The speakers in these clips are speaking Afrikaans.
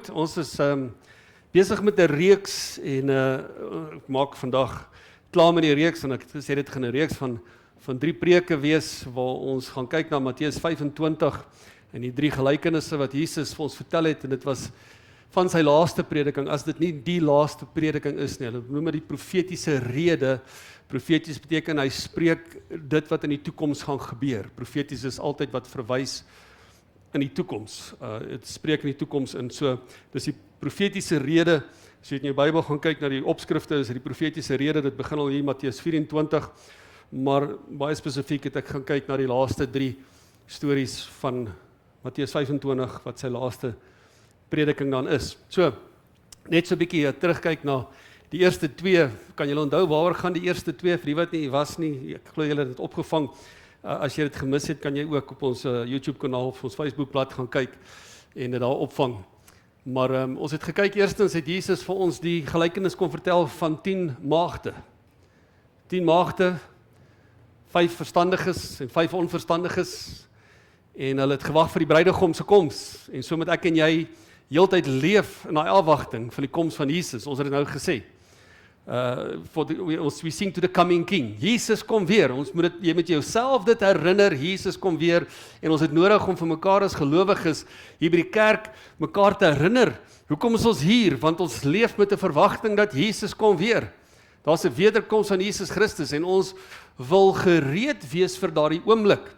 Goed, ons is besig met 'n reeks en ek maak vandag klaar met die reeks en ek het gesê dit gaan 'n reeks van 3 preke wees waar ons gaan kyk na Matteus 25 en die 3 gelykenisse wat Jesus vir ons vertel het en dit was van sy laaste prediking, as dit nie die laaste prediking is nie. Hulle noem dit die profetiese rede. Profeties beteken hy spreek dit wat in die toekoms gaan gebeur. Profeties is altyd wat verwys in die toekoms. Het spreek in die toekoms in. So, dis die profetiese rede. As jy in jou Bybel gaan kyk na die opskrifte, is die profetiese rede, dit begin al hier Matteus 24, maar baie spesifiek het ek gaan kyk na die laaste 3 stories van Matteus 25, wat sy laaste prediking dan is. So, net so 'n bietjie terugkyk na die eerste 2, kan julle onthou waaroor gaan die eerste 2, vir die wat nie was nie, ek glo julle het dit opgevang. As jy dit gemis het, kan jy ook op ons YouTube kanaal of ons Facebook bladsy gaan kyk en dit daar opvang. Maar ons het gekyk, eerstens het Jesus vir ons die gelykenis kon vertel van 10 maagde. 10 maagde, 5 verstandiges en 5 onverstandiges, en hulle het gewag vir die bruidegom se koms, en so moet ek en jy heeltyd leef in daai afwagting van die koms van Jesus. Ons het dit nou gesê. We sing to the coming king. Jesus kom weer. Jy moet jouself dit herinner, Jesus kom weer, en ons het nodig om vir mekaar as gelowiges hier by die kerk mekaar te herinner. Hoekom is ons hier? Want ons leef met 'n verwagting dat Jesus kom weer. Daar's 'n wederkoms van Jesus Christus en ons wil gereed wees vir daardie oomblik.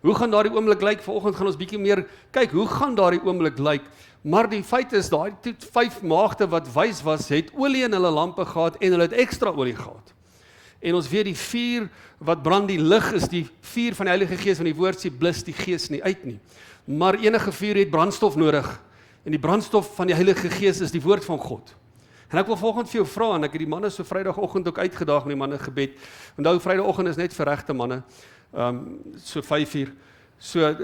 Hoe gaan daardie oomblik lyk? Vanoggend gaan ons bietjie meer kyk, hoe gaan daardie oomblik lyk? Maar die feit is, daai 5 maagde wat wys was, het olie in hulle lampe gehad en hulle het ekstra olie gehad. En ons weet die vuur wat brand, die lig is die vuur van die Heilige Gees, van die woord sê blus die Gees nie uit nie. Maar enige vuur het brandstof nodig. En die brandstof van die Heilige Gees is die woord van God. En ek wil vanoggend vir jou vra, en ek het die manne so Vrydagoggend ook uitgedaag met die manne gebed. Onthou, Vrydagoggend is net vir regte manne. So 5uur. So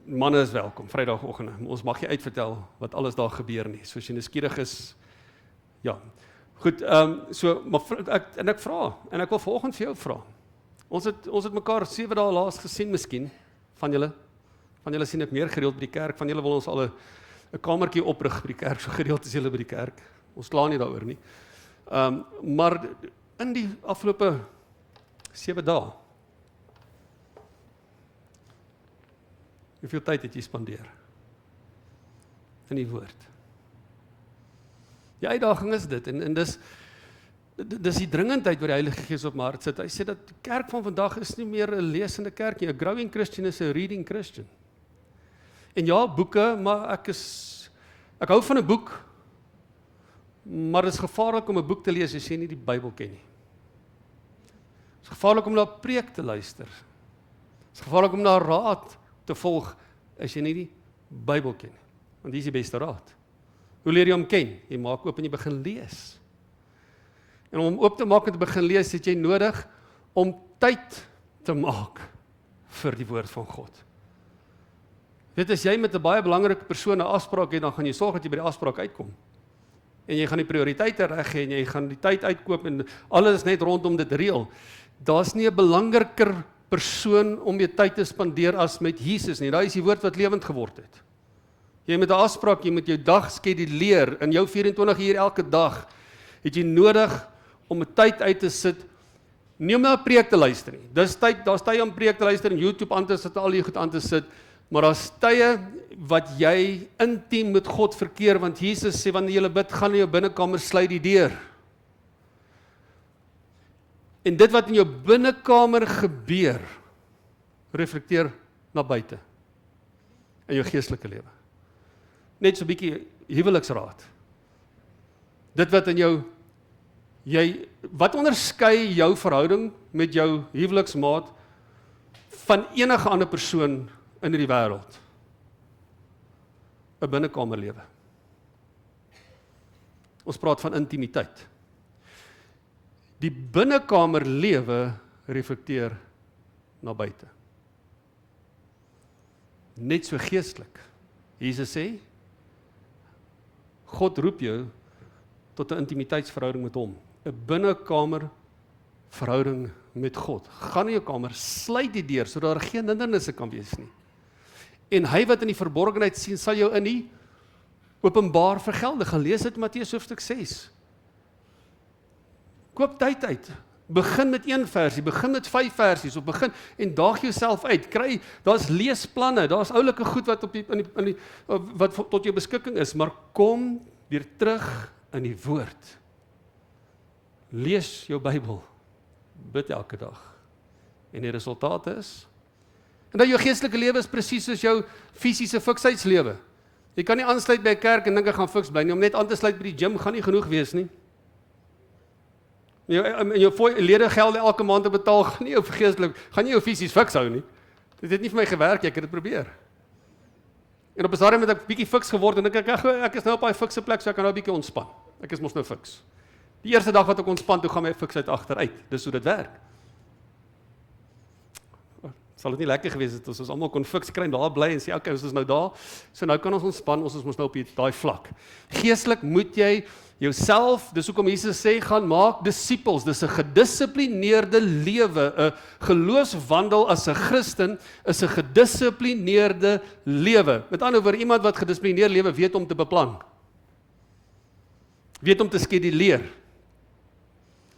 manne is welkom, Vrydagoggend. Ons mag nie uitvertel wat alles daar gebeur nie. So as jy nuuskierig is, ja. Goed, maar ek vra, en ek wil vanoggend vir jou vra. Ons het mekaar 7 dae laas gesien miskien, van julle sien ek meer gereeld by die kerk, van julle wil ons al 'n kamertjie oprig by die kerk, so gereeld is julle by die kerk. Ons kla nie daaroor nie. Maar in die afgelope 7 dae, hoeveel tyd het jy spandeer in die woord? Die uitdaging is dit, en dis die dringendheid wat die Heilige Gees op my hart sit. Hy sê dat die kerk van vandag is nie meer 'n lesende kerk nie. 'n growing Christian is 'n reading Christian. En ja, boeke, maar ek hou van 'n boek, maar dit is gevaarlik om 'n boek te lees as jy nie die Bybel ken nie. Dit is gevaarlik om na 'n preek te luister. Dit is gevaarlik om na raad te volg as jy nie die Bybel ken nie. Want die is die beste raad. Hoe leer jy hom ken? Jy maak oop en jy begin lees. En om oop te maak en te begin lees, het jy nodig om tyd te maak vir die woord van God. Weet, as jy met 'n baie belangrike persoon 'n afspraak het, dan gaan jy sorg dat jy by die afspraak uitkom. En jy gaan die prioriteite reg hê en jy gaan die tyd uitkoop en alles net rondom dit reël. Daar's nie 'n belangriker persoon om jou tyd te spandeer as met Jesus nie. Daai is die woord wat lewend geword het. Jy met 'n afspraak, jy moet jou dag skeduleer, in jou 24 uur elke dag, het jy nodig om 'n tyd uit te sit, nie om na 'n preek te luister nie. Daar's tye om preek te luister en YouTube aan te sit, al die goed aan te sit, maar daar's tye wat jy intiem met God verkeer, want Jesus sê, wanneer jy bid, gaan in jou binnekamer, sluit die deur. En dit wat in jou binnekamer gebeur, reflekteer na buite, in jou geestelike lewe. Net so 'n bietjie huweliksraad. Dit wat in jou, wat onderskei jou verhouding met jou huweliksmaat van enige ander persoon in die wêreld? 'n binnekamerlewe. Ons praat van intimiteit. Die binnekamerlewe reflekteer na buite. Net so geestelik. Jesus sê, God roep jou tot 'n intimiteitsverhouding met hom. 'n binnekamer verhouding met God. Gaan in jou kamer, sluit die deur, sodat daar geen hindernisse kan wees nie. En hy wat in die verborgenheid sien, sal jou in die openbaar vergeldig. Gaan lees dit Matteus hoofstuk 6. Koop tyd uit. Begin met 1 versie, begin met 5 versies, of begin en daag jouself uit. Kry, daar's leesplanne, daar's oulike goed wat wat tot jou beskikking is, maar kom weer terug in die woord. Lees jou Bybel. Bid elke dag. En die resultaat is, en dat jou geestelike lewe is presies soos jou fisiese fiksheidslewe. Jy kan nie aansluit by 'n kerk en dink ek gaan fiks bly nie, om net aan te sluit by die gym gaan nie genoeg wees nie. Jou lede gelde elke maand te betaal, gaan nie jou geestelik, gaan nie jou fisies fiks hou nie. Dit het nie vir my gewerk, ek het dit probeer. En op 'n stadium het ek bietjie fiks geword en ek is nou op daai fikse plek, so ek kan nou 'n bietjie ontspan. Ek is mos nou fiks. Die eerste dag wat ek ontspan, toe gaan my fiksheid agteruit. Dis hoe dit werk. Sal dit nie lekker gewees het as ons almal kon fiks kry en daar bly en sê okay, ons is nou daar. So nou kan ons ontspan, ons is mos nou op daai vlak. Geestelik moet jy jouself, dis hoekom Jesus sê, gaan maak disippels. Dis 'n gedissiplineerde lewe. 'n Geloofswandel as 'n Christen is 'n gedissiplineerde lewe. Met ander woorde, iemand wat gedissiplineerd lewe weet om te beplan. Weet om te skeduleer.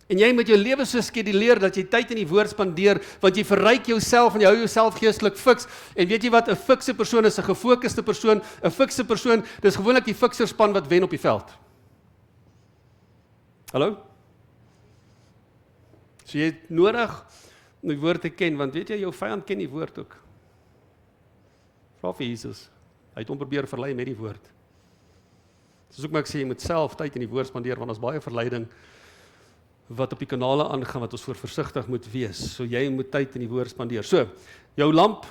En jy moet jou lewe so skeduleer dat jy tyd in die woord spandeer, want jy verryk jouself en jy hou jouself geestelik fiks. En weet jy wat, 'n fikse persoon is 'n gefokuste persoon. 'n Fikse persoon, dis gewoonlik die fikserspan wat wen op die veld. Hallo? So jy het nodig om die woord te ken, want weet jy, jou vyand ken die woord ook. Vra vir Jesus. Hy het hom probeer verlei met die woord. Soos ook maar ek sê, jy moet self tyd in die woord spandeer, want ons baie verleiding wat op die kanale aangaan, wat ons voor versigtig moet wees. So jy moet tyd in die woord spandeer. So, jou lamp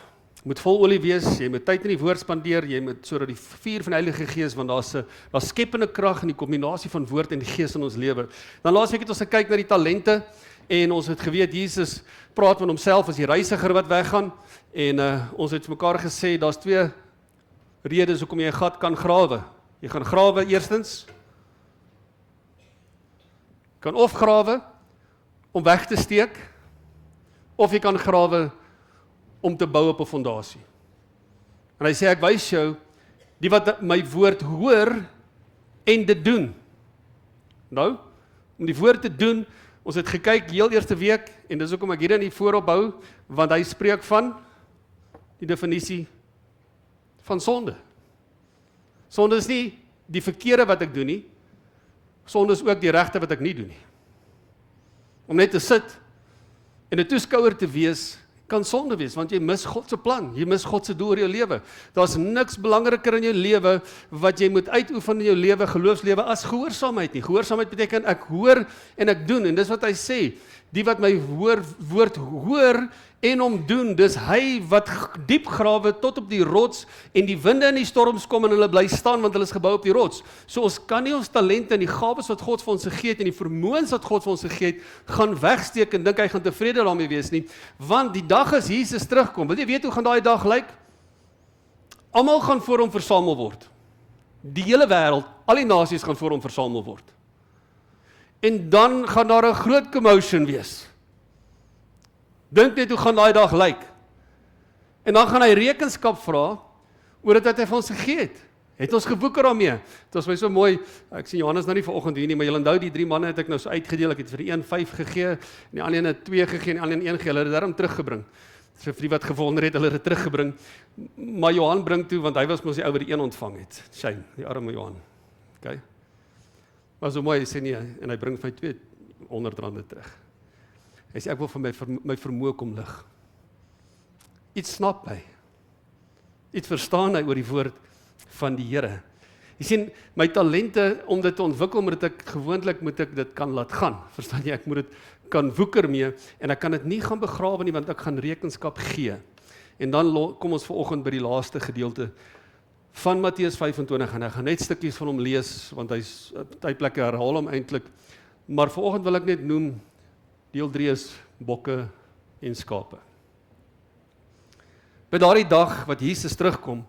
moet vol olie wees, jy moet tyd in die woord spandeer, jy moet sodat die vuur van die Heilige Gees, want daar's skepende krag in die kombinasie van woord en gees in ons lewe. Dan laasweek het ons gekyk na die talente, en ons het geweet, Jesus praat van homself as die reisiger wat weggaan, en ons het vir mekaar gesê, daar's 2 redes hoekom jy 'n gat kan grawe. Jy gaan grawe eerstens, kan of grawe om weg te steek, of jy kan grawe om te bou op 'n fondasie. En hy sê, ek wys jou, die wat my woord hoor en dit doen. Nou, om die woord te doen, ons het gekyk heel eerste week, en dis hoekom ek hier in die voorop hou, want hy spreek van die definisie van sonde. Sonde is nie die verkeerde wat ek doen nie, sonde is ook die regte wat ek nie doen nie. Om net te sit en 'n toeskouer te wees, kan sonde wees, want jy mis God se plan, jy mis God se doel oor jou lewe. Daar's niks belangriker in jou lewe wat jy moet uitoefen in jou lewe, geloofslewe, as gehoorsaamheid nie. Gehoorsaamheid beteken ek hoor en ek doen, en dis wat hy sê, die wat my woord hoor en hom doen, dis hy wat diep grawe tot op die rots, en die winde en die storms kom en hulle bly staan, want hulle is gebou op die rots. So ons kan nie ons talente en die gawes wat God vir ons gegee het, en die vermoëns wat God vir ons gegee het, gaan wegsteek en dink hy gaan tevrede daarmee wees nie, want die dag as Jesus terugkom, wil jy weet hoe gaan daai dag lyk? Almal gaan voor hom versamel word. Die hele wêreld, al die nasies gaan voor hom versamel word. En dan gaan daar 'n groot commotion wees. Dink net hoe gaan daai dag lyk. En dan gaan hy rekenskap vra oor dit wat hy vir ons gegee het. Het ons geboeker daarmee? Dit was my so mooi, ek sien Johannes nou nie vanoggend hier nie, maar julle onthou die 3 manne het ek nou so uitgedeel, ek het vir die een 5 gegee, en die ander een 2 gegee, en die ander een 1 gegee, hulle het daarom teruggebring. So vir die wat gewonder het, hulle het dit teruggebring, maar Johan bring toe, want hy was mos die ou wat die 1 ontvang het. Shame, die arme Johan. Okay. Maar so mooi, hy sê nie, en hy bring vir my 200 rande terug. Hy sê, ek wil vir my vermoë kom lig. Iets snap hy. Iets verstaan hy oor die woord van die Here. Jy sien, my talente, om dit te ontwikkel, moet ek dit kan laat gaan. Verstaan jy, ek moet dit kan woeker mee, en ek kan dit nie gaan begrawe nie, want ek gaan rekenskap gee. En dan kom ons vanoggend by die laaste gedeelte van Matteus 25, en ek gaan net stukkies van hom lees, want hy's tydplekke herhaal hom eintlik, maar vanoggend wil ek net noem, deel 3 is bokke en skape. By daardie dag wat Jesus terugkom,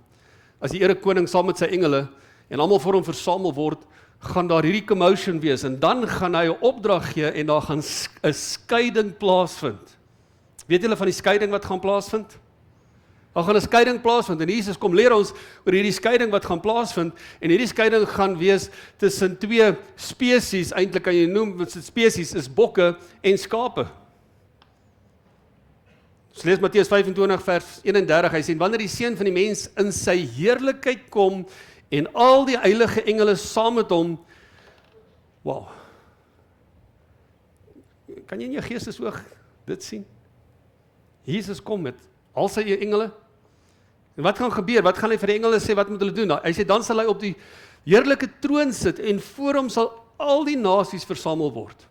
as die Erekoning saam met sy engele, en almal voor hom versamel word, gaan daar hierdie commotion wees, en dan gaan hy 'n opdrag gee, en daar gaan 'n skeiding plaasvind. Weet julle van die skeiding wat gaan plaasvind? Daar gaan 'n skeiding plaasvind en Jesus kom leer ons oor hierdie skeiding wat gaan plaasvind en hierdie skeiding gaan wees tussen twee spesies, eintlik kan jy noem, wat se spesies is bokke en skape. Ons lees Matteus 25 vers 31, hy sê, wanneer die Seun van die mens in sy heerlikheid kom en al die heilige engele saam met hom, wow, kan jy in jou geestesoog dit sien? Jesus kom met al sy engele, en wat gaan gebeur? Wat gaan hy vir die engele sê, wat moet hulle doen? Hy sê, dan sal hy op die heerlike troon sit, en voor hom sal al die nasies versamel word.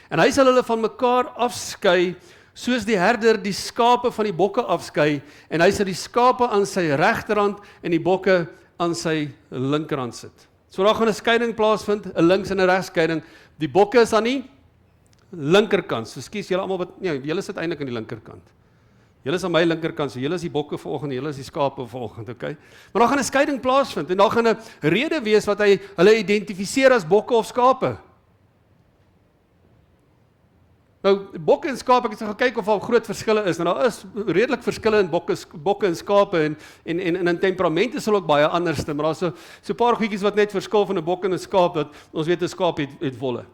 En hy sal hulle van mekaar afskei, soos die herder die skape van die bokke afskei, en hy sal die skape aan sy regterhand en die bokke aan sy linkerhand sit. So daar gaan 'n skeiding plaasvind, 'n links en 'n regs skeiding. Die bokke is aan die linkerkant. So skus julle almal wat nee, julle sit eintlik aan die linkerkant. Julle is aan my linkerkant, so julle is die bokke vanoggend, julle is die skape vanoggend, okay? Maar daar gaan 'n skeiding plaasvind en daar gaan 'n rede wees wat hulle identifiseer as bokke of skape. Nou, bokke en skape, ek het gekyk of daar groot verskille is. Nou, daar is redelik verskille in bokke en skape en in temperamente sal ook baie anderste, maar daar's so 'n paar goedjies wat net verskil van 'n bok en 'n skaap, dat ons weet 'n skaap het wolle.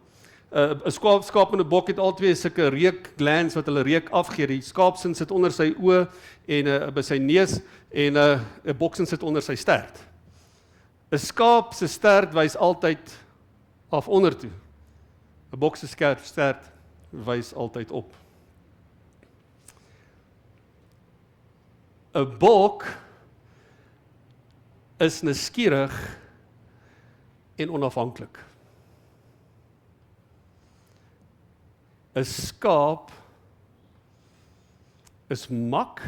'n skaap en 'n bok het albei sulke reuk-glands wat hulle reuk afgee. Die skaapsin sit onder sy oë en by sy neus en 'n boksin sit onder sy stert. 'n Skaap se stert wys altyd af onder toe. 'n Bok se stert wys altyd op. 'n Bok is nuuskierig en onafhanklik. 'n Skaap is mak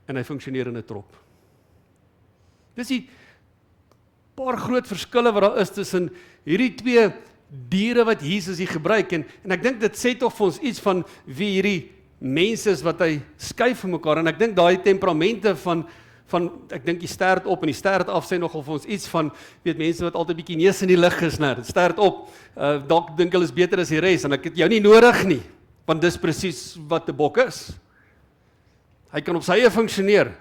en hy funksioneer in 'n trop. Dis die paar groot verskille wat daar is tussen hierdie twee diere wat Jesus hier gebruik, en ek dink dit sê tog vir ons iets van wie hierdie mense is wat hy skuif vir mekaar, en ek dink daai temperamente van ek dink die stert op en die stert af sê nogal vir ons iets van, weet mense wat altyd bietjie neus in die lug is, nou, stert op, dalk dink hulle is beter as die res, en ek het jou nie nodig nie, want dis presies wat 'n bok is. Hy kan op sy eie funksioneer.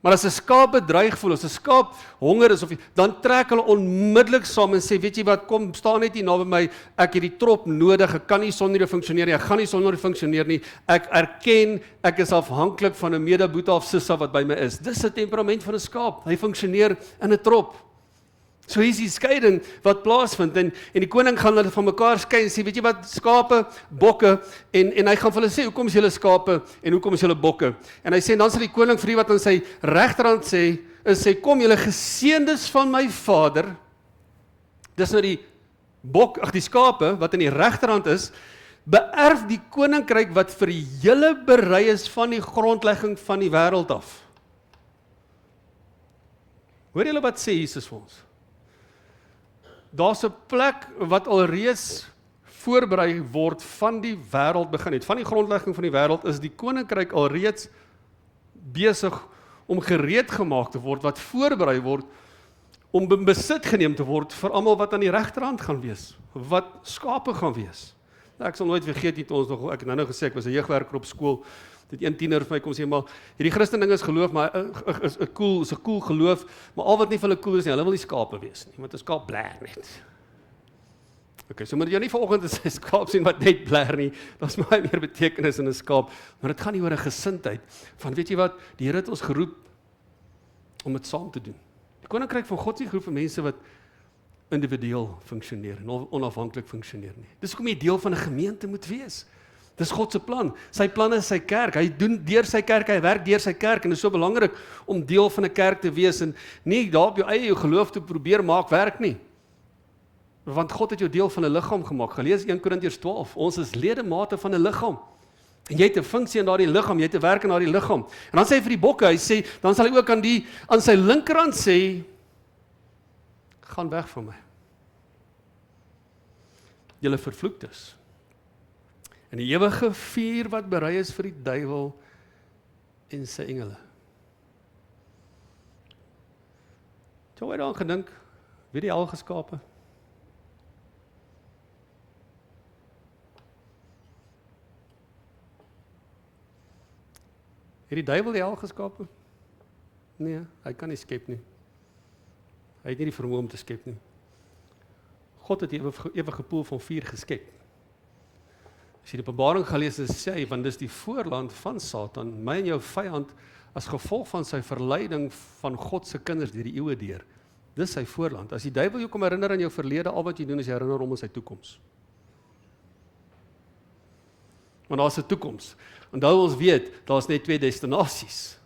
Maar as 'n skaap bedreig voel, as 'n skaap honger is, dan trek hulle onmiddellik saam en sê, weet jy wat, kom, staan net hier naby my, ek het die trop nodig, ek kan nie sonder jou funksioneer nie, ek gaan nie sonder jou funksioneer nie, ek erken, ek is afhanklik van 'n medeboeta of sissa wat by my is. Dis 'n temperament van 'n skaap, hy funksioneer in 'n trop. So hier is die skeiding wat plaasvind, en die koning gaan hulle van mekaar skei en sê, weet jy wat, skape, bokke, en hy gaan vir hulle sê, hoekom is julle skape, en hoekom is julle bokke? En hy sê, dan sal die koning vir die wat aan sy regterhand sê, kom julle geseëndes van my Vader, dis nou die die skape, wat in die regterhand is, beerf die koninkryk wat vir julle berei is van die grondlegging van die wêreld af. Hoor julle wat sê Jesus vir ons? Daar's 'n plek wat alreeds voorberei word van die wêreld begin het. Van die grondlegging van die wêreld is die koninkryk alreeds besig om gereed gemaak te word, wat voorberei word om besit geneem te word vir almal wat aan die regterhand gaan wees, wat skape gaan wees. Nou, ek sal nooit vergeet nie, ons nog, ek het nou gesê, ek was 'n jeugwerker op skool, dit een tiener vir my kom sê, maar hierdie Christen ding is geloof, maar is 'n cool geloof, maar al wat nie vir hulle cool is nie, hulle wil nie skape wees nie, want 'n skaap bler net. Okay, so moet jy nie vanoggend 'n skaap sien wat net bler nie, daar's baie meer betekenis in 'n skaap, maar dit gaan nie oor 'n gesindheid, van weet jy wat, die Here het ons geroep om dit saam te doen. Die koninkryk van God is nie geroep vir mense wat individueel funksioneer en onafhanklik funksioneer nie. Dis hoekom jy deel van 'n gemeente moet wees. Dis God se plan. Sy plan is sy kerk. Hy doen deur sy kerk, hy werk deur sy kerk, en dit is so belangrik om deel van 'n kerk te wees en nie daar op jou eie jou geloof te probeer maak werk nie. Want God het jou deel van 'n liggaam gemaak. Gelees 1 Korintiërs 12. Ons is ledemate van 'n liggaam. En jy het 'n funksie in daardie liggaam, jy het 'n werk in daardie liggaam. En dan sê hy vir die bokke, hy sê, dan sal hy ook aan sy linkerhand sê, gaan weg van my. Julle vervloektes. En die ewige vuur wat berei is vir die duiwel en sy engele. Het jy ooit daaraan gedink, wie die hel geskape? Het die duiwel die hel geskape? Nee, hy kan nie skep nie. Hy het nie die vermoë om te skep nie. God het die ewige poel van vuur geskep. As jy die Openbaring gaan lees, sê hy, want dis die voorland van Satan, my en jou vyand, as gevolg van sy verleiding van God se kinders deur die eeue deur. Dis sy voorland. As die duiwel jou kom herinner aan jou verlede, al wat jy doen is jy herinner hom aan sy toekoms. Want daar's 'n toekoms. Onthou ons weet, daar's net 2 destinasies.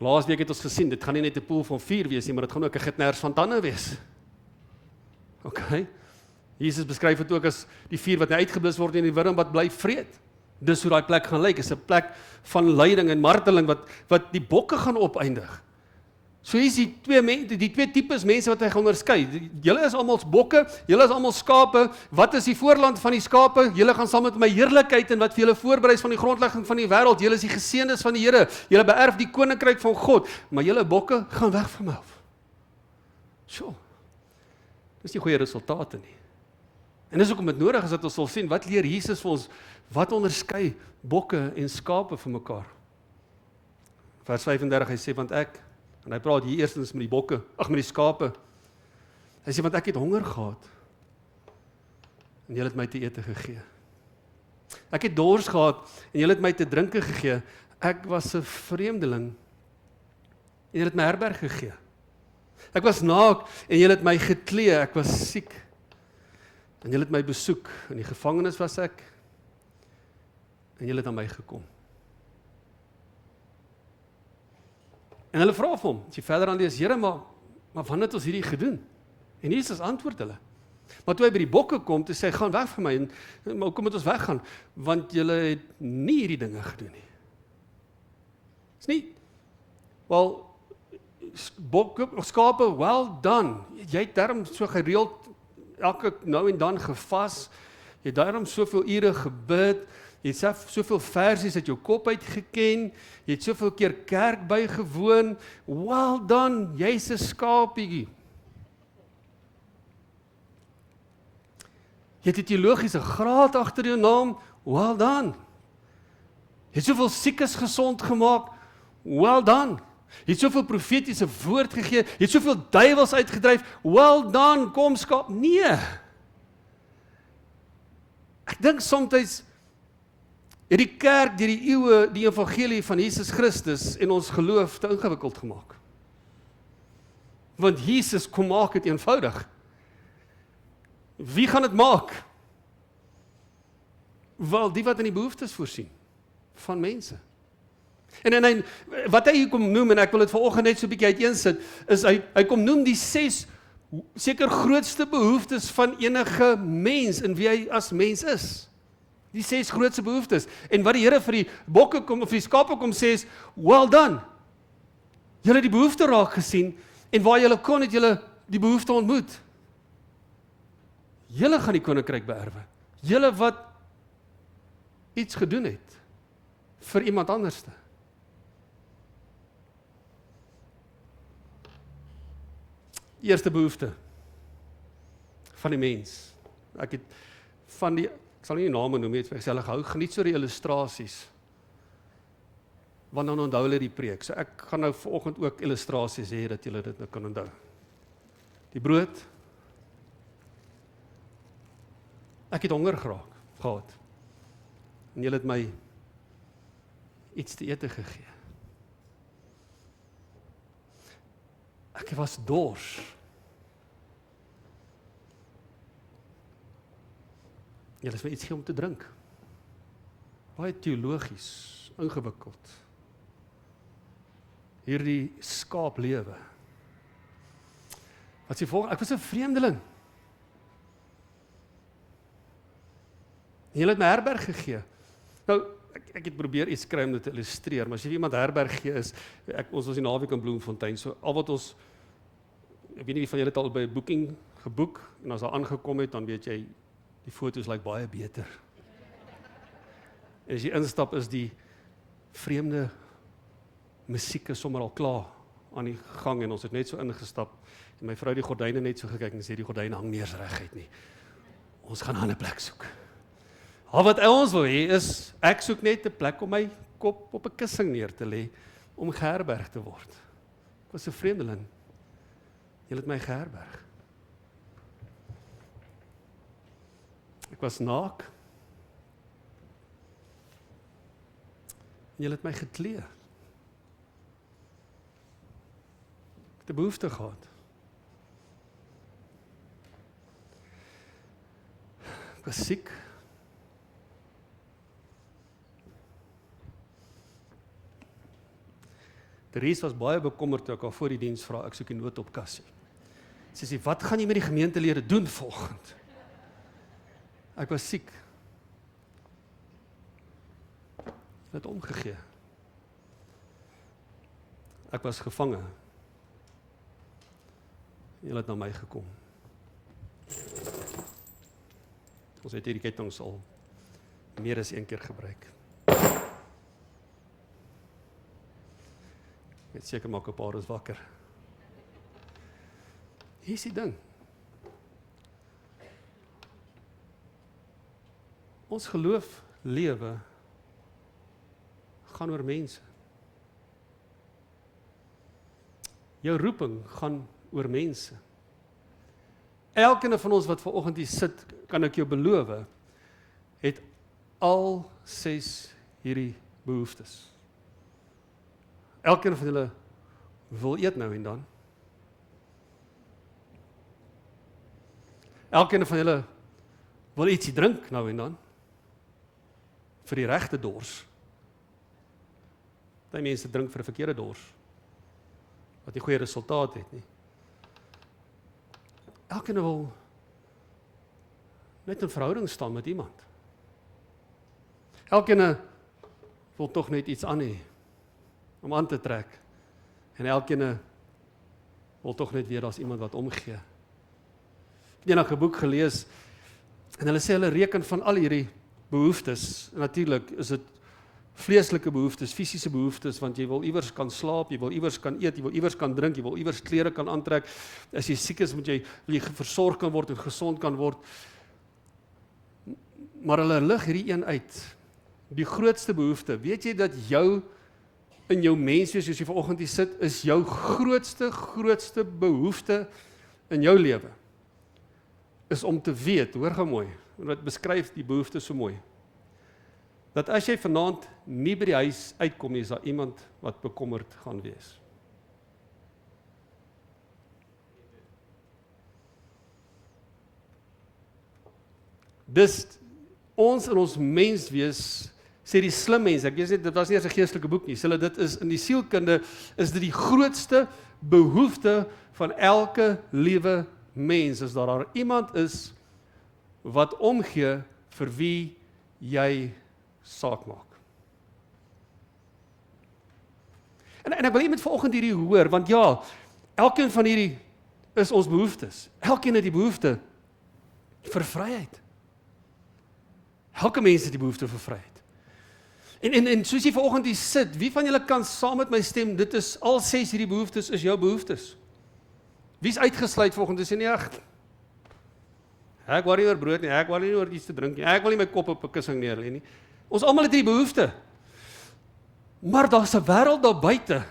Laasweek het ons gesien, dit gaan nie net 'n poel van vuur wees nie, maar dit gaan ook 'n gitners van tande wees. OK? Jesus beskryf dit ook as die vuur wat uitgeblus word en die wurm wat bly vreet. Dis hoe daai plek gaan lyk, is 'n plek van lyding en marteling wat die bokke gaan opeindig. So hier is die twee tipes mense wat hy gaan onderskei. Julle is almal bokke, julle is almal skape. Wat is die voorland van die skape? Julle gaan saam met my heerlikheid en wat vir julle voorberei is van die grondlegging van die wêreld. Julle is die geseëndes van die Here. Julle beerf die koninkryk van God, maar julle bokke gaan weg van my af. So. Dis nie goeie resultate nie. En dis hoekom dit nodig is dat ons sal sien wat leer Jesus vir ons, wat onderskei bokke en skape van mekaar. Vers 35 hy sê want ek en hy praat hier eerstens met die bokke, met die skape. Hy sê, want ek het honger gehad, en julle het my te ete gegee. Ek het dors gehad, en julle het my te drinke gegee. Ek was 'n vreemdeling, en julle het my herberg gegee. Ek was naak, en julle het my geklee. Ek was siek, en julle het my besoek. In die gevangenis was ek, en julle het aan my gekom. En hulle vra vir hom, as jy verder aan lees, Here, maar wanneer het ons hierdie gedoen? En Jesus antwoord hulle. Maar toe hy by die bokke kom, toe sê hy, gaan weg van my, maar kom met ons weggaan, want julle het nie hierdie dinge gedoen nie. Is nie, wel, bokke, skape, well done. Jy het daarom so gereeld, elke nou en dan gevas, jy het daarom soveel ure gebid, jy het soveel versies uit jou kop uitgeken, jy het soveel keer kerk bygewoon, well done, jy's 'n skaapie. Jy het 'n teologiese graad agter jou naam, well done. Jy het soveel siekes gesond gemaak, well done. Jy het soveel profetiese woord gegee, jy het soveel duiwels uitgedryf, well done, kom skaap. Nee. Ek dink soms het die kerk deur die eeue die evangelie van Jesus Christus en ons geloof te ingewikkeld gemaak. Want Jesus kom maak dit eenvoudig. Wie gaan dit maak? Wel, die wat in die behoeftes voorsien van mense. En wat hy hier kom noem, en ek wil dit vanoggend net so 'n bietjie uiteensit, is hy kom noem die 6 seker grootste behoeftes van enige mens in wie hy as mens is. Die 6 grootste behoeftes. En wat die Here vir die bokke kom of die skape kom sê is, well done. Julle het die behoefte raak gesien en waar julle kon het julle die behoefte ontmoet. Julle gaan die koninkryk beerwe. Julle wat iets gedoen het vir iemand anderste. Eerste behoefte van die mens. Ek het van die ek sal nie die name noem, ek sê hulle gehou, geniet so die illustrasies, want dan onthou hulle die preek. So ek gaan nou vanoggend ook illustrasies hê, dat julle dit nou kan onthou. Die brood, ek het honger gehad, en julle het my iets te ete gegee. Ek was dors. Julle is my iets gee om te drink. Baie teologies, ingewikkeld. Hierdie skaaplewe. Wat sê volgende? Ek was 'n vreemdeling. Julle het my herberg gegee. Nou, ek het probeer iets kry om dit te illustreer, maar as jy iemand herberg gee is, ons was die naweek in Bloemfontein, so al wat ons, ek weet nie wie van julle het al by Booking geboek, en as daar aangekom het, dan weet jy, die foto's lyk baie beter. En as jy instap, is die vreemde musiek is sommer al klaar aan die gang, en ons het net so ingestap, en my vrou die gordyne net so gekyk, en sê die gordyne hang nie eens reguit nie. Ons gaan 'n ander plek soek. Al wat ons wil hê is, ek soek net 'n plek om my kop op 'n kussing neer te lê om geherberg te word. Ek was 'n vreemdeling. Julle het my geherberg. Ek was naak. En julle het my geklee. Ek het 'n behoefte gehad. Ek was siek. Therese was baie bekommerd toe ek haar voor die diens vra, ek soek die noodopkassie. Sy sê, wat gaan jy met die gemeentelede doen volgend? Ek was siek. Ek het omgegee. Ek was gevange. Julle het na my gekom. Ons het hierdie kettinge al meer as een keer gebruik. Ek weet seker maak 'n paar is wakker. Hier is die ding. Ons geloof lewe gaan oor mense. Jou roeping gaan oor mense. Elkeen van ons wat vanoggend hier sit, kan ek jou beloof, het al 6 hierdie behoeftes. Elkeen van julle wil eet nou en dan. Elkeen van julle wil ietsie drink nou en dan. Vir die regte dors. Baie mense drink vir 'n verkeerde dors. Wat nie goeie resultaat het nie. Elkeen wil net 'n verhouding staan met iemand. Elkeen wil tog net iets aan hê om aan te trek. En elkeen wil tog net weer daar's iemand wat omgee. Ek het eendag 'n boek gelees en hulle sê hulle reken van al hierdie behoeftes. Natuurlik is dit vleeslike behoeftes, fisiese behoeftes, want jy wil iewers kan slaap, jy wil iewers kan eet, jy wil iewers kan drink, jy wil iewers klere kan aantrek. As jy siek is, wil jy versorg kan word en gesond kan word. Maar hulle lig hierdie een uit. Die grootste behoefte. Weet jy dat in jou menswees, soos jy vanoggend hier sit, is jou grootste behoefte in jou lewe is om te weet, hoor gou mooi, wat beskryf die behoefte so mooi, dat as jy vanaand nie by die huis uitkom nie, is daar iemand wat bekommerd gaan wees. Dis ons in ons menswees, sê die slim mense, ek weet nie, dit was nie eers 'n geestelike boek nie, sê hulle dit is in die sielkunde, is dit die grootste behoefte van elke liewe mens, is daar iemand is wat omgee vir wie jy saak maak. En ek wil jy met vanoggend hierdie hoor, want ja, elkeen van hierdie is ons behoeftes. Elkeen het die behoefte vir vryheid. Elke mens het die behoefte vir vryheid. En soos jy vanoggend hier sit, wie van julle kan saam met my stem, dit is al 6 hierdie behoeftes is jou behoeftes. Wie is uitgesluit vanoggend? Dis nie ek worry oor brood nie, ek worry nie oor iets te drink nie, ek wil nie my kop op 'n kussing neer lê nie. Ons almal het hierdie behoefte. Maar daar's 'n wêreld daar buite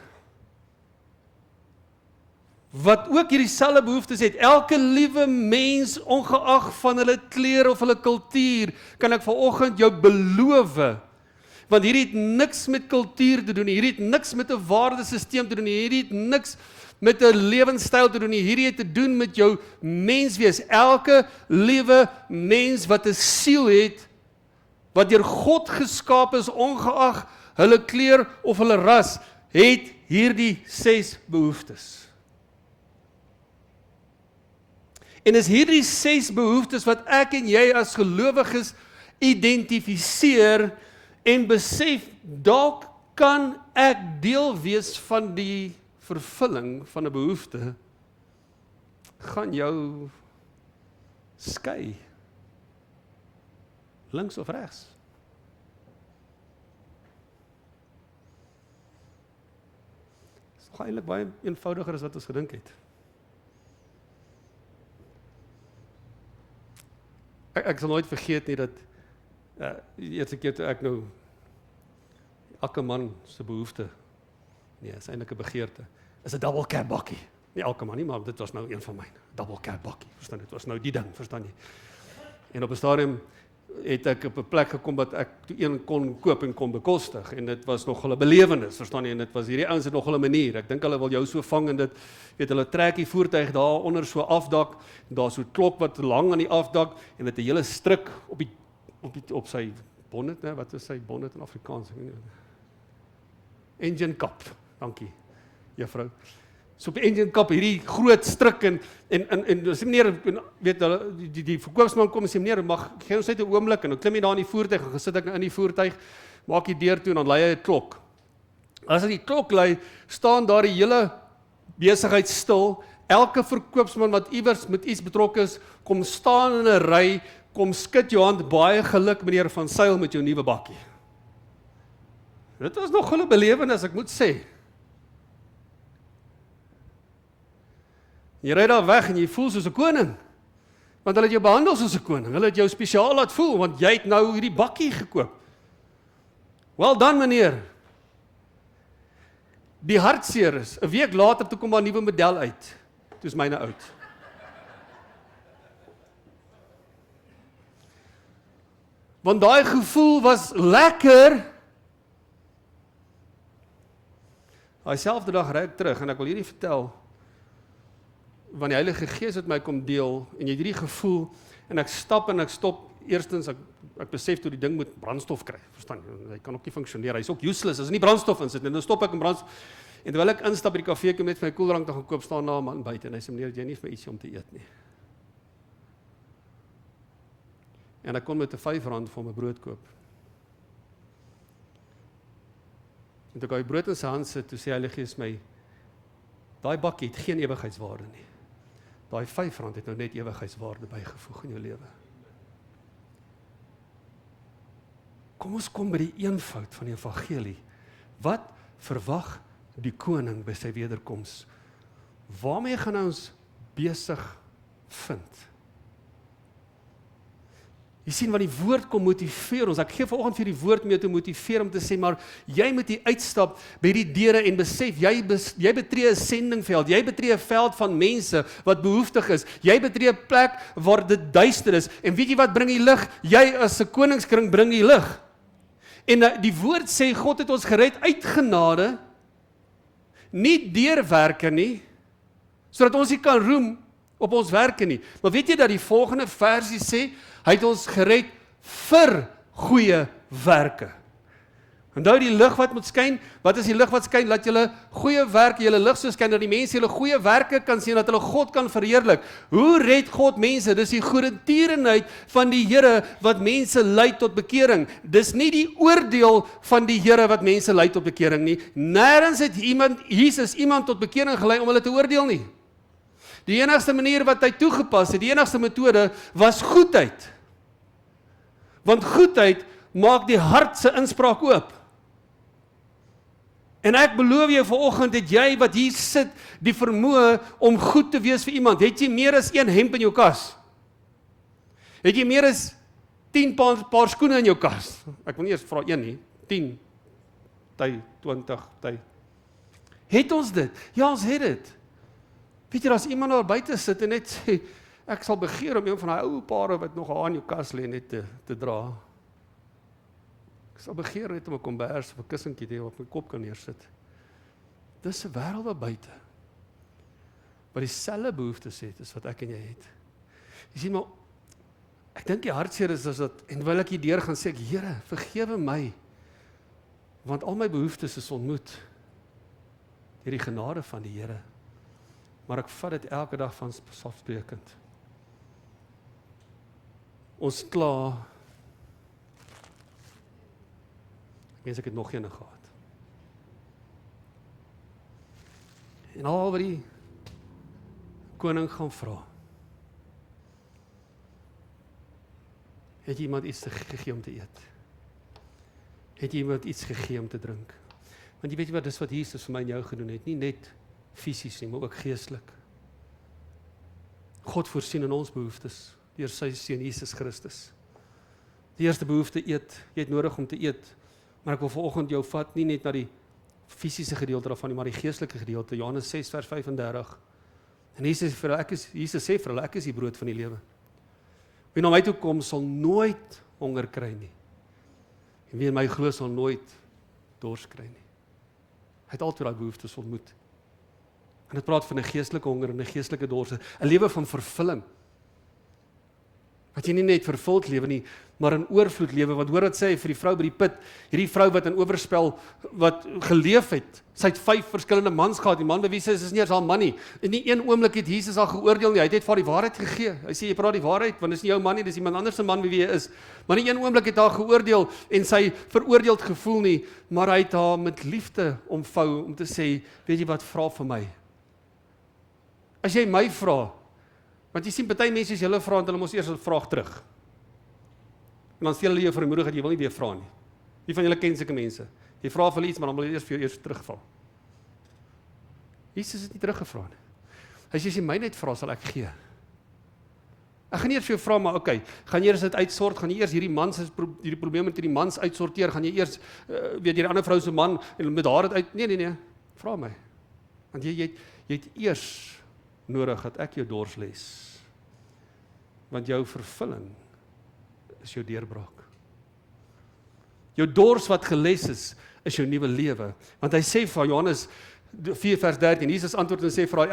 wat ook hierdie selfde behoeftes het. Elke liewe mens, ongeag van hulle kleur of hulle kultuur, kan ek vanoggend jou beloof, want hierdie het niks met kultuur te doen nie, hierdie het niks met 'n waardesisteem te doen nie, hierdie het niks met 'n lewenstyl te doen nie, hierdie het te doen met jou menswees. Elke liewe mens wat 'n siel het, wat deur God geskaap is, ongeag hulle kleur of hulle ras, het hierdie 6 behoeftes. En is hierdie 6 behoeftes wat ek en jy as gelowiges identifiseer en besef, dalk kan ek deel wees van die vervulling van 'n behoefte, gaan jou skei, links of regs. Dit is eintlik baie eenvoudiger as wat ons gedink het. Ek sal nooit vergeet nie dat die eerste keer toe ek nou elke man se behoefte, nee, is eintlik 'n begeerte, is 'n double cab bakkie. Nie elke man nie, maar dit was nou een van myne. Double cab bakkie, verstaan jy? Dit was nou die ding, verstaan jy? En op 'n stadium het ek op 'n plek gekom wat ek een kon koop en kon bekostig, en dit was nogal 'n belewenis, verstaan jy? En dit was hierdie ouens het nogal 'n manier. Ek dink hulle wil jou so vang en dit, weet hulle trek die voertuig daar onder so afdak, en daar so 'n klok wat lang aan die afdak en dit 'n hele stryk op sy bonnet, né? Wat is sy bonnet in Afrikaans? Engine kap. Dankie, juffrou. So op die engine kap hierdie groot stryk en dis meneer, weet hulle, die verkoopsman kom en sê meneer, mag gee ons net 'n oomblik, en dan klim jy daar in die voertuig en gesit ek in die voertuig, maak die deur toe en dan lei hy 'n klok. As hy die klok lei, staan daar die hele besigheid stil. Elke verkoopsman wat iewers met iets betrokke is, kom staan in 'n ry, kom skud jou hand, baie geluk meneer Van Zyl met jou nuwe bakkie. Dit was nog 'n belewenis, ek moet sê. Jy ry daar weg en jy voel soos 'n koning, want hulle het jou behandel soos 'n koning, hulle het jou spesiaal laat voel, want jy het nou hierdie bakkie gekoop. Well done meneer. Die hartseer is, 'n week later toe kom daar 'n nuwe model uit, toe is myne oud. Want daai gevoel was lekker. Daai selfde dag ry ek terug en ek wil hierdie vertel, want die Heilige Gees het my kom deel, en jy het hierdie gevoel, en ek stap en ek stop, eerstens, ek besef toe die ding moet brandstof kry, verstaan jy, hy kan ook nie funksioneer, hy is ook useless, as er nie brandstof in sit, en dan stop ek in brandstof, en terwyl ek instap by die kafee, ek net vir my koeldrank te gaan koop, staan daar 'n man buite, en hy sê, meneer, jy nie vir ietsie om te eet nie. En ek kon met 'n R5 vir my brood koop. En toe ek die brood in sy hand sit, toe sê Heilige Gees my, daai bakkie het geen ewigheidswaarde nie. Daai R5 het nou net ewigheidswaarde bygevoeg in jou lewe. Kom ons kom by die eenvoud van die evangelie. Wat verwag die koning by sy wederkoms? Waarmee gaan ons besig vind? Jy sien, wat die woord kom motiveer ons. Ek gee vanoggend vir die woord mee te motiveer om te sê, maar jy moet hier uitstap by die deure en besef, jy betree 'n sendingveld, jy betree 'n veld van mense wat behoeftig is, jy betree 'n plek waar dit duister is, en weet jy wat bring die lig? Jy as 'n koningskring bring die lig. En die woord sê, God het ons gered uit genade, nie deur werke nie, sodat ons nie kan roem op ons werke nie. Maar weet jy dat die volgende versie sê, hy het ons gered vir goeie werke. Onthou die lig wat moet skyn, wat is die lig wat skyn? Laat julle goeie werke, julle lig so skyn, dat die mense julle goeie werke kan sien, dat hulle God kan verheerlik. Hoe red God mense? Dis die goedertierenheid van die Here wat mense lei tot bekering. Dis nie die oordeel van die Here wat mense lei tot bekering nie. Nêrens het Jesus iemand tot bekering gelei om hulle te oordeel nie. Die enigste manier wat hy toegepas het, die enigste metode, was goedheid. Want goedheid maak die hart se inspraak oop. En ek beloof jou vanoggend, het jy wat hier sit, die vermoë om goed te wees vir iemand. Het jy meer as een hemp in jou kas? Het jy meer as 10 paar skoene in jou kas? Ek wil nie eers vra een nie, 10, 20, Het ons dit? Ja, ons het dit. Weet jy, as iemand daar buite sit en net sê, ek sal begeer om een van die ou pare wat nog aan jou kas lê net te dra. Ek sal begeer net om 'n kombers of 'n kussentjie te hê op my kop kan neersit. Dis 'n wêreld daar buite, wat dieselfde behoeftes het as wat ek en jy het. Jy sien, maar ek dink die hartseer is dat, en wil ek hier deur gaan sê, Here, vergewe my, want al my behoeftes is ontmoet deur die genade van die Here. Maar ek vat dit elke dag van selfsprekend. Ons kla, ek het nog eene gehad. En al wat die koning gaan vra, het iemand iets gegee om te eet? Het iemand iets gegee om te drink? Want jy weet wat, dis wat Jesus vir my en jou gedoen het, nie net fisies nie, maar ook geestelik. God voorsien in ons behoeftes, deur sy seun Jesus Christus. Die eerste behoefte eet, jy het nodig om te eet, Maar ek wil vanoggend jou vat nie net na die fisiese gedeelte daarvan nie, maar die geestelike gedeelte, Johannes 6 vers 35. En Jesus sê vir hulle, ek is die brood van die lewe. Wie na my toe kom, sal nooit honger kry nie. En wie in my glo, sal nooit dors kry nie. Hy het altyd daai behoeftes ontmoet. En dit praat van 'n geestelike honger en 'n geestelike dors, 'n lewe van vervulling. Wat jy nie net vervuld lewe nie, maar in oorvloed lewe, want hoor wat sê hy vir die vrou by die put, hierdie vrou wat in oorspel, wat geleef het, sy het 5 verskillende mans gehad, die man by wie sy is nie eens haar man nie, en nie een oomblik het Jesus haar geoordeel nie, hy het net vir haar die waarheid gegee, hy sê, jy praat die waarheid, want dis nie jou man nie, dis iemand anders se man by wie jy is, maar nie een oomblik het haar geoordeel, en sy veroordeeld gevoel nie, maar hy het haar met liefde omvou, om te sê, weet jy wat, vra vir my. As jy my vra, want jy sien, party mense as jy hulle vra, en hulle mos eers 'n vraag terug. En dan stel hulle jou vermoedig dat jy wil nie weer vra nie. Wie van julle ken sulke mense? Jy vra vir hulle iets, maar dan wil jy eers vir jou eers terugval. Jesus het nie teruggevra nie. As jy my net vra, sal ek gee. Ek gaan nie eers vir jou vra, maar okay, gaan jy eers dit uitsort, gaan jy eers hierdie probleem met hierdie mans uitsorteer, gaan jy eers, weet jy, die ander vrou se man, en met haar dit uit, nee, vra my. Want jy het eers nodig dat ek jou dors les. Want jou vervulling is jou deurbraak. Jou dors wat geles is jou nuwe lewe. Want hy sê vir Johannes 4 vers 13, Jesus antwoord en sê vir haar,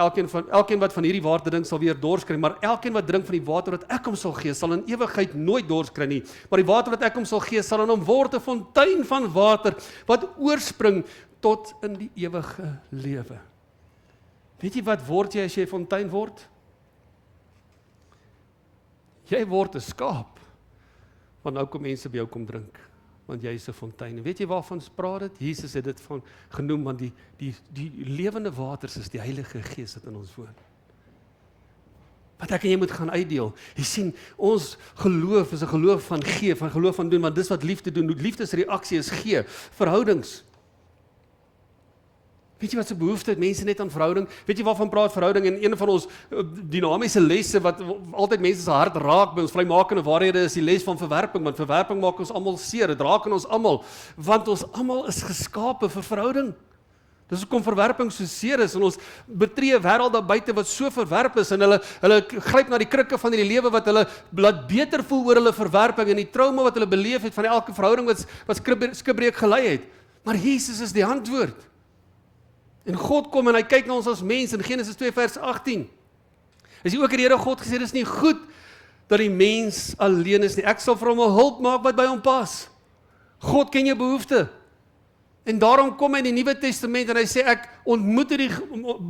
elkeen wat van hierdie water drink sal weer dors kry, maar elkeen wat drink van die water wat ek hom sal gee, sal in ewigheid nooit dors kry nie. Maar die water wat ek hom sal gee, sal in hom word 'n fontein van water wat oorspring tot in die ewige lewe. Weet jy wat word jy as jy 'n fontein word? Jy word 'n skaap, want nou kom mense by jou kom drink, want jy is 'n fontein. En weet jy waarvan praat dit? Jesus het dit van genoem, want die lewende waters is die Heilige Gees wat in ons woon. Wat ek en jy moet gaan uitdeel. Jy sien, ons geloof is 'n geloof van gee, van geloof van doen, want dis wat liefde doen. Liefdesreaksie is gee, verhoudings. Weet jy wat se behoefte het mense net aan verhouding? Weet jy waarvan praat verhouding? En een van ons dinamiese lesse wat altyd mense se hart raak by ons vrymakende waarhede is die les van verwerping, want verwerping maak ons almal seer, dit raak aan ons almal, want ons almal is geskape vir verhouding. Dis hoekom verwerping so seer is, en ons betree 'n wêreld daar buite wat so verwerp is, en hulle gryp na die krikke van hierdie lewe wat hulle laat beter voel oor hulle verwerping en die trauma wat hulle beleef het van elke verhouding wat skibreek gelei het. Maar Jesus is die antwoord. En God kom en hy kyk na ons as mens in Genesis 2 vers 18. Is die ook die Here God gesê, dis nie goed dat die mens alleen is nie. Ek sal vir hom 'n hulp maak wat by hom pas. God ken jou behoefte. En daarom kom hy in die Nuwe Testament en hy sê ek ontmoet hierdie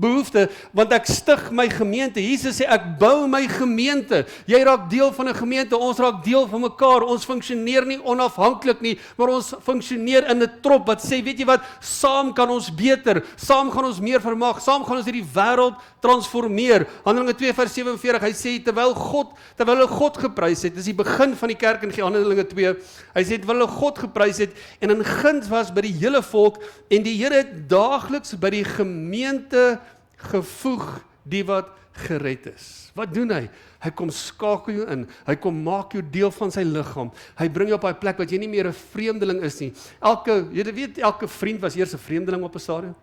behoefte want ek stig my gemeente. Jesus sê ek bou my gemeente. Jy raak deel van 'n gemeente, ons raak deel van mekaar. Ons funksioneer nie onafhanklik nie, maar ons funksioneer in 'n trop wat sê, weet jy wat, saam kan ons beter, saam gaan ons meer vermag, saam gaan ons hierdie wêreld transformeer. Handelinge 2 vers 47, hy sê terwyl hulle God geprys het, dis die begin van die kerk in Handelinge 2. Hy sê terwyl hulle God geprys het en in guns was by die hele volk en die Here het daagliks by die gemeente gevoeg die wat gered is. Wat doen hy? Hy kom skakel jou in, hy kom maak jou deel van sy liggaam, hy bring jou op daai plek wat jy nie meer 'n vreemdeling is nie. Elke vriend was eers 'n vreemdeling op 'n stadium.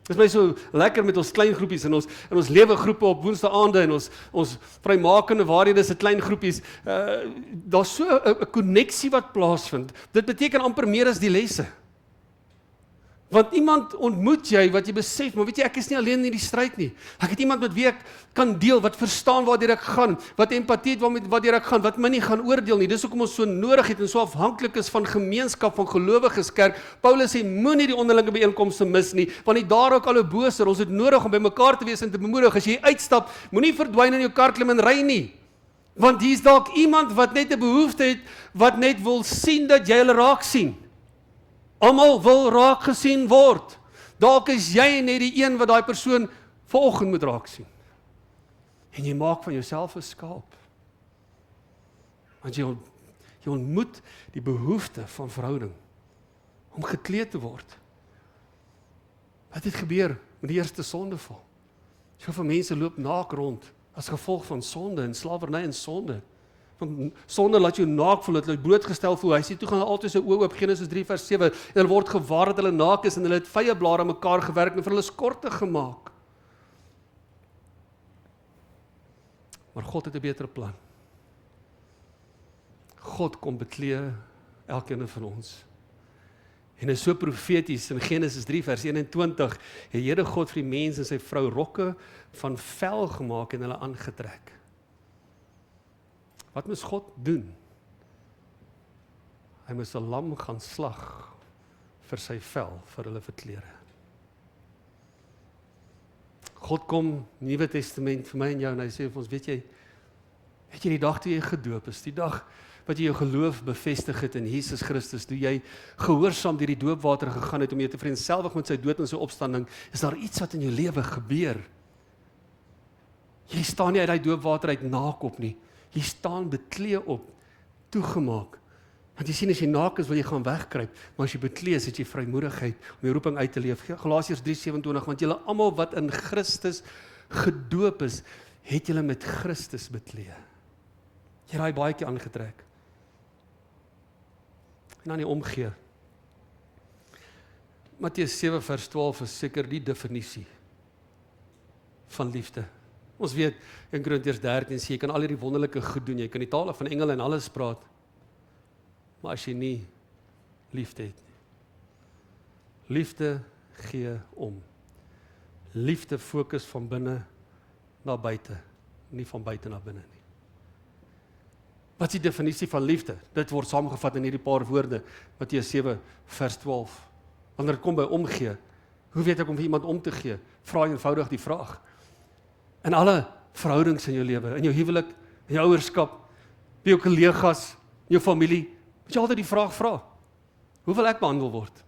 Dit is my so lekker met ons klein groepies en ons lewe groepe op woensdaande en ons vrymakende waarhede is 'n klein groepies. Daar's so 'n koneksie wat plaasvind. Dit beteken amper meer as die lesse. Want iemand ontmoet jy wat jy besef, maar weet jy, ek is nie alleen in hierdie stryd nie. Ek het iemand met wie ek kan deel, wat verstaan waardeur ek gaan, wat empatie het waardeur ek gaan, wat my nie gaan oordeel nie. Dis hoekom ons so nodig het en so afhanklik is van gemeenskap, van gelowiges kerk. Paulus sê, moenie die onderlinge byeenkomste mis nie, want die daar ook al 'n boser, ons het nodig om by mekaar te wees en te bemoedig. As jy uitstap, moenie verdwyn in jou kar klim en ry nie. Want hier's dalk iemand wat net 'n behoefte het, wat net wil sien dat jy hulle raak sien. Almal wil raak gesien word. Dalk is jy net die een wat daai persoon vanoggend moet raak sien. En jy maak van jouself 'n skaap. Want jy ontmoet die behoefte van verhouding om gekleed te word. Wat het gebeur met die eerste sondeval? Soveel mense loop naak rond as gevolg van sonde en slawerny en sonde. Want sonde laat jou naak voel, dat jy blootgestel voel. Hy sê, toe gaan hulle altyd sy oë oop, Genesis 3 vers 7, en hulle word gewaar dat hulle naak is, en hulle het vye blare mekaar gewerk, en vir hulle skorte gemaak. Maar God het 'n beter plan. God kom beklee elkeen van ons. En is so profeties in Genesis 3 vers 21, het Here God vir die mens en sy vrou rokke van vel gemaak en hulle aangetrek. Wat moes God doen? Hy moes 'n lam gaan slag vir sy vel, vir hulle verklere. God kom, Nuwe Testament vir my en jou, en hy sê vir ons, weet jy die dag toe jy gedoop is, die dag wat jy jou geloof bevestig het in Jesus Christus, toe jy gehoorsaam deur die doopwater gegaan het om jou te vereenselwig met sy dood en sy opstanding, is daar iets wat in jou lewe gebeur. Jy staan nie uit die doopwater uit naak op nie. Jy staan beklee op, toegemaak. Want jy sien, as jy naak is, wil jy gaan wegkruip, maar as jy beklee is, het jy vrymoedigheid om jou roeping uit te leef. Galasiërs 3:27, want julle almal wat in Christus gedoop is, het julle met Christus beklee. Jy raai baadjie aangetrek. En dan die omgee. Matteus 7 vers 12 is seker die definisie van liefde. Ons weet, in Korintiërs 13 sê, jy kan al hierdie wonderlike goed doen, jy kan die tale van engele en alles praat, maar as jy nie liefde het nie. Liefde gee om. Liefde fokus van binne na buite, nie van buite na binne nie. Wat is die definisie van liefde? Dit word saamgevat in hierdie paar woorde, Matteus 7 vers 12. Wanneer dit kom by omgee, hoe weet ek om vir iemand om te gee? Vra eenvoudig die vraag. In alle verhoudings in jou lewe, in jou huwelik, in jou ouerskap, by jou kollegas, in jou familie, moet jy altyd die vraag vra. Hoe wil ek behandel word?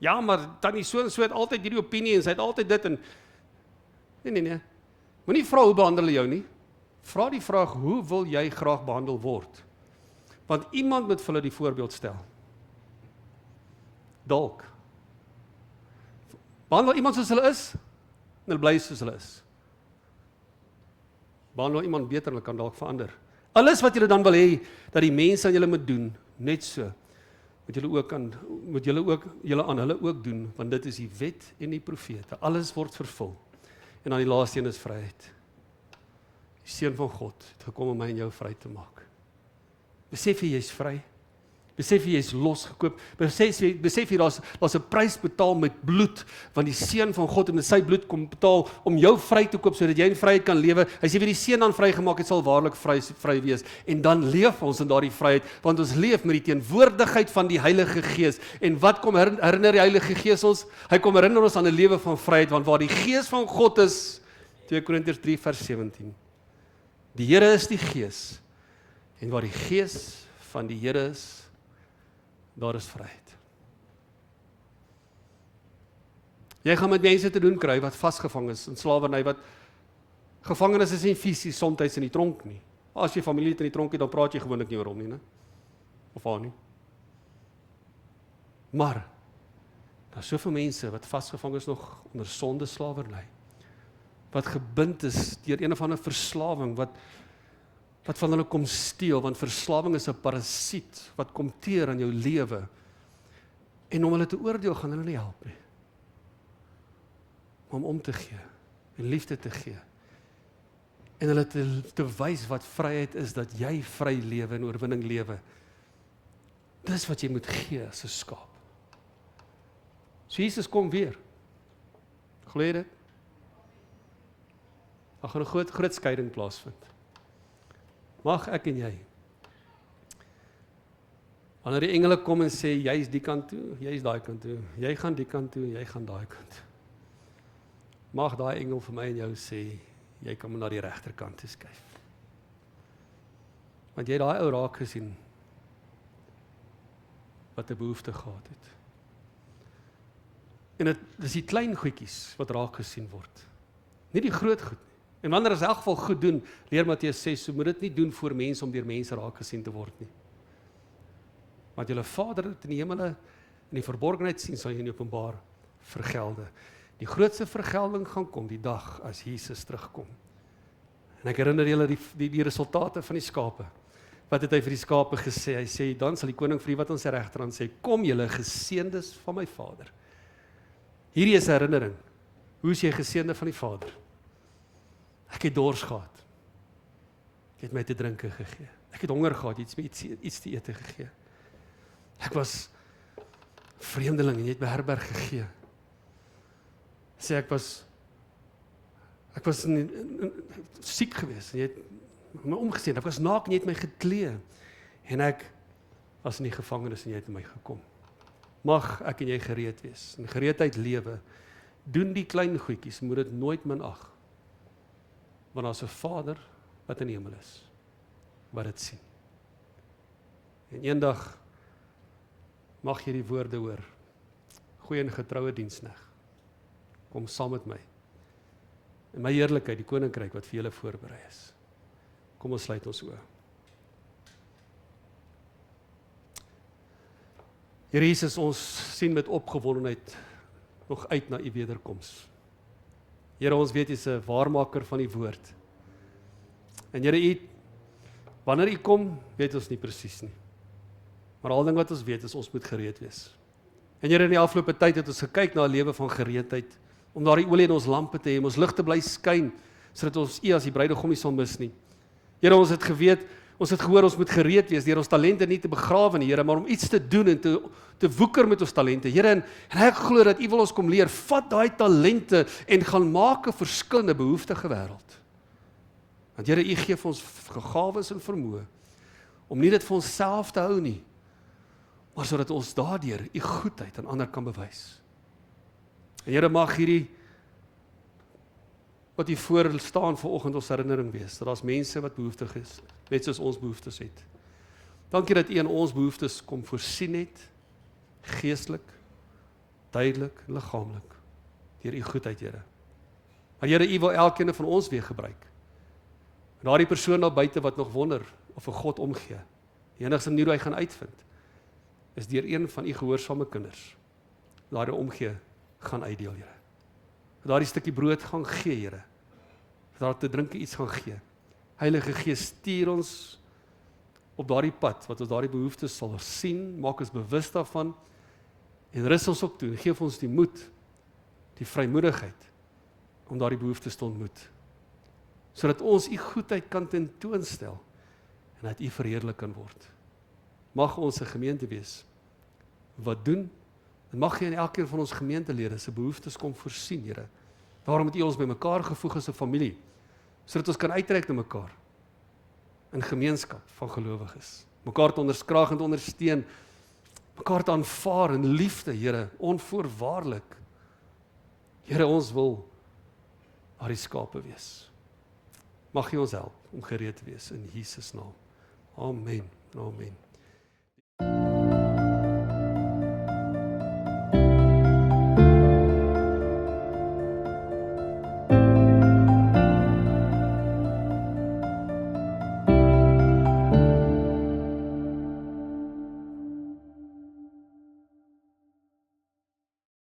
Ja, maar tannie so en so het altyd hierdie opinie en sy het altyd dit en nee. Moenie vra hoe behandel hy jou nie. Vra die vraag, hoe wil jy graag behandel word? Want iemand moet vir hulle die voorbeeld stel. Dalk. Behandel iemand soos hulle is, en hulle bly soos hulle is. Behandel iemand beter, hulle kan dalk verander. Alles wat julle dan wil hê, dat die mense aan julle moet doen, net so, moet julle aan hulle ook doen, want dit is die wet en die profete. Alles word vervul. En dan die laaste een is vryheid. Die Seun van God het gekom om my en jou vry te maak. Besef jy is vry? Besef jy is losgekoop? Besef jy daar's 'n prys betaal met bloed, want die Seun van God het met sy bloed kom betaal om jou vry te koop, sodat jy in vryheid kan lewe. Hy sê wie die Seun dan vrygemaak het, sal waarlik vry wees. En dan leef ons in daardie vryheid, want ons leef met die teenwoordigheid van die Heilige Gees. En wat kom herinner die Heilige Gees ons? Hy kom herinner ons aan 'n lewe van vryheid, want waar die Gees van God is, 2 Korintiërs 3 vers 17. Die Here is die Gees, en waar die Gees van die Here is, daar is vryheid. Jy gaan met mense te doen kry wat vasgevang is in slawerny, wat gevangenes is nie fisies soms in die tronk nie. As jy familie het in die tronk het, dan praat jy gewoonlik nie oor hom nie, né? Of haar nie. Maar daar is soveel mense wat vasgevang is nog onder sonde slawerny, wat gebind is deur een of ander verslawing, wat van hulle kom steel, want verslawing is 'n parasiet, wat kom teer aan jou lewe, en om hulle te oordeel, gaan hulle nie help nie, om om te gee, en liefde te gee, en hulle te wys wat vryheid is, dat jy vry lewe en oorwinning lewe. Dis wat jy moet gee as 'n skaap. So Jesus kom weer. Glo jy dit? Daar gaan 'n groot skeiding plaasvind. Mag ek en jy, wanneer die engele kom en sê, jy is die kant toe, jy is daai kant toe, jy gaan die kant toe, jy gaan daai kant toe. Mag daai engel vir my en jou sê, jy kan maar na die regterkant toe skuif. Want jy het daai ou raak gesien, wat 'n behoefte gehad het. En dit is die klein goedjies wat raak gesien word, nie die groot goed. En wanneer ons in elk geval goed doen, leer Matteus 6, so moet dit nie doen voor mense om deur mense raak gesien te word nie. Want julle Vader wat in die hemele in die verborgenheid sien, sal jy in die openbaar vergelde. Die grootste vergelding gaan kom die dag as Jesus terugkom. En ek herinner julle die resultate van die skape. Wat het hy vir die skape gesê? Hy sê, dan sal die koning vir die wat aan sy regterhand sê, kom julle geseëndes van my Vader. Hierdie is 'n herinnering. Hoe is jy geseënde van die Vader? Ek het dors gehad. Jy het my te drinke gegee. Ek het honger gehad, jy het my iets te ete gegee. Ek was vreemdeling en jy het my herberg gegee. Sê ek was siek geweest en jy het my omgesien. Ek was naak en jy het my geklee. En ek was in die gevangenis en jy het in my gekom. Mag ek en jy gereed wees. In gereedheid lewe. Doen die klein goedjies, moet dit nooit minag. Want daar's 'n Vader wat in die hemel is, wat dit sien. En eendag mag jy die woorde hoor. Goeie en getroue diensknegt. Kom saam met my. In my heerlikheid, die koninkryk wat vir julle voorberei is. Kom ons sluit ons oë. Here Jesus, ons sien met opgewondenheid nog uit na u wederkoms. Here, ons weet u is 'n waarmaker van die woord. En Here, wanneer u kom, weet ons nie presies nie. Maar al ding wat ons weet is ons moet gereed wees. En Here, in die afgelope tyd het ons gekyk na 'n lewe van gereedheid, om daardie olie in ons lampe te hê, om ons lig te bly skyn, sodat ons u as die bruidegom nie sal mis nie. Here, ons het geweet, ons het gehoor ons moet gereed wees deur ons talente nie te begrawe nie, Here, maar om iets te doen en te woeker met ons talente. Here, en ek glo dat u wil ons kom leer, vat daai talente en gaan maak 'n verskil in 'n behoeftige wêreld. Want Here, u gee vir ons gawes en vermoë om nie dit vir onsself te hou nie, maar sodat ons daardeur u goedheid aan ander kan bewys. En Here, mag hierdie wat u voor staan vanoggend ons herinnering wees, dat daar's mense wat behoeftig is, net soos ons behoeftes het. Dankie dat u in ons behoeftes kom voorsien het, geestelik, tydelik en liggaamlik, deur u goedheid, Here. Maar Here, u wil elkeen van ons weer gebruik. En daardie persoon daar buite wat nog wonder of 'n God omgee, die enigste manier hoe hy gaan uitvind, is deur een van u gehoorsame kinders, daardie omgee gaan uitdeel, Here. Daardie stukkie brood gaan gee, Here. Daar te drinke iets gaan gee. Heilige Gees, stuur ons op daardie pad, wat ons daardie behoeftes sal sien, maak ons bewus daarvan, en rus ons op toe, en geef ons die moed, die vrymoedigheid, om daardie behoeftes te ontmoet, sodat ons u goedheid kan tentoonstel, en dat u verheerlik kan word. Mag ons 'n gemeente wees, wat doen, en mag jy in elkeen van ons gemeentelede se behoeftes kom voorsien, Here. Daarom het u ons by mekaar gevoeg as 'n familie, sodat ons kan uitreik na mekaar, in gemeenskap van gelowiges, mekaar te onderskraag en te ondersteun, mekaar te aanvaar in liefde, Here, onvoorwaardelik. Here, ons wil daardie skape wees. Mag jy ons help om gereed te wees in Jesus naam. Amen. Amen.